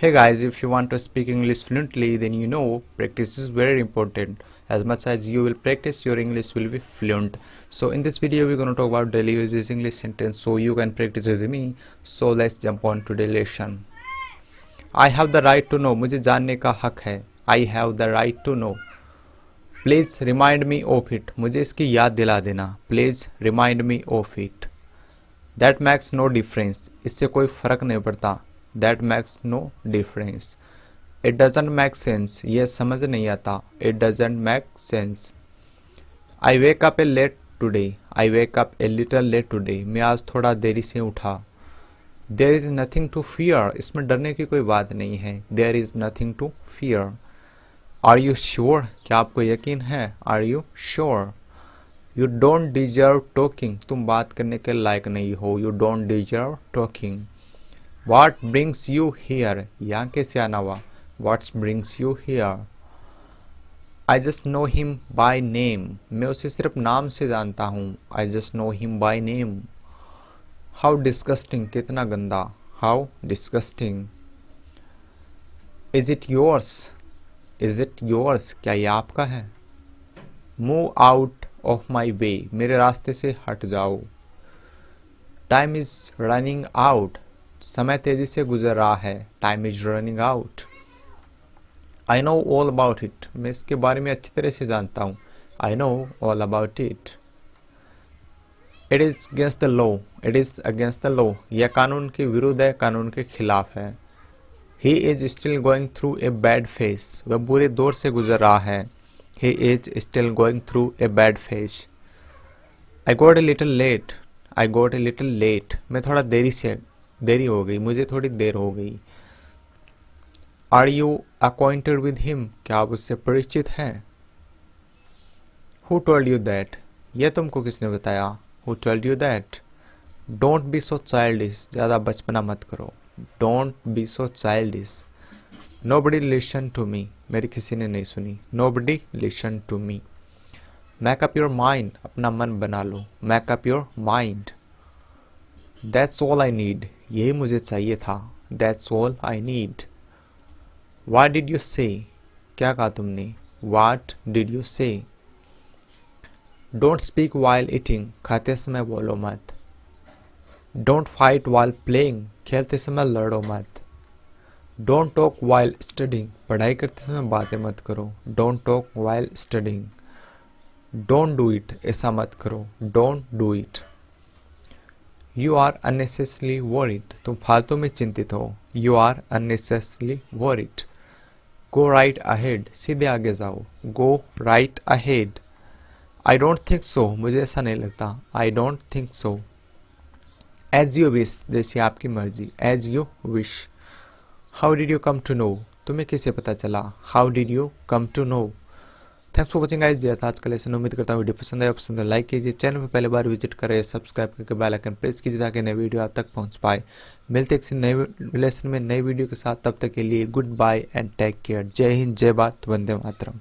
Hey guys, if you want to speak English fluently, then you know practice is very important. As much as you will practice, your English will be fluent. So in this video, we're going to talk about daily uses English sentence so you can practice with me. So let's jump on to the lesson. I have the right to know. मुझे जानने का हक है. I have the right to know. Please remind me of it. मुझे इसकी याद दिला देना. Please remind me of it. That makes no difference. इससे कोई फर्क नहीं पड़ता. That makes no difference. It doesn't make sense. ये समझ नहीं आता. It doesn't make sense. I wake up a late today. I wake up a little late today. मैं आज थोड़ा देरी से उठा. There is nothing to fear. इसमें डरने की कोई बात नहीं है. There is nothing to fear. Are you sure? क्या आपको यकीन है? Are you sure? You don't deserve talking. तुम बात करने के लायक नहीं हो. You don't deserve talking. What brings you here? यहाँ कैसे आना हुआ? What brings you here? I just know him by name. मैं उसे सिर्फ नाम से जानता हूँ. I just know him by name. How disgusting. कितना गंदा. How disgusting. Is it yours? Is it yours? क्या ये आपका है? Move out of my way. मेरे रास्ते से हट जाओ. Time is running out. समय तेजी से गुजर रहा है. Time is running out. I know all about it. मैं इसके बारे में अच्छी तरह से जानता हूँ. I know all about it. It is against the law. It is against the law. यह कानून के विरुद्ध है, कानून के खिलाफ है. He is still going through a bad face. वह बुरे दौर से गुजर रहा है. He is still going through a bad face. I got a little late. I got a little late. मैं थोड़ा देरी हो गई. मुझे थोड़ी देर हो गई. Are you acquainted with him. क्या आप उससे परिचित हैं? Who told you that. यह तुमको किसने बताया? Who told you that. Don't be so childish. ज़्यादा बचपना मत करो. Don't be so childish. Nobody listen to me. मेरी किसी ने नहीं सुनी. Nobody listen to me. Make up your mind. अपना मन बना लो. Make up your mind. That's all I need. यही मुझे चाहिए था. That's all I need. What did you से. क्या कहा तुमने? वाट डिड यू से. Don't speak while eating. खाते समय बोलो मत. Don't fight while playing. खेलते समय लड़ो मत. Don't talk while studying. पढ़ाई करते समय बातें मत करो. Don't talk while studying. Don't do it. ऐसा मत करो. Don't do it. You are unnecessarily worried. तुम फालतू में चिंतित हो. You are unnecessarily worried. Go right ahead. सीधे आगे जाओ. Go right ahead. I don't think so. मुझे ऐसा नहीं लगता. I don't think so. As you wish. जैसी आपकी मर्जी. As you wish. How did you come to know? तुम्हें कैसे पता चला? How did you come to know? Thanks for watching guys. ये था आज का लेसन. उम्मीद करता हूँ वीडियो पसंद आया. पसंद है लाइक कीजिए. चैनल में पहले बार विजिट करें. सब्सक्राइब करके बेल आइकन प्रेस कीजिए ताकि नई वीडियो आप तक पहुँच पाए. मिलते हैं किसी नए लेसन में नई वीडियो के साथ. तब तक के लिए good bye and take care. जय हिंद, जय भारत, वंदे मातरम.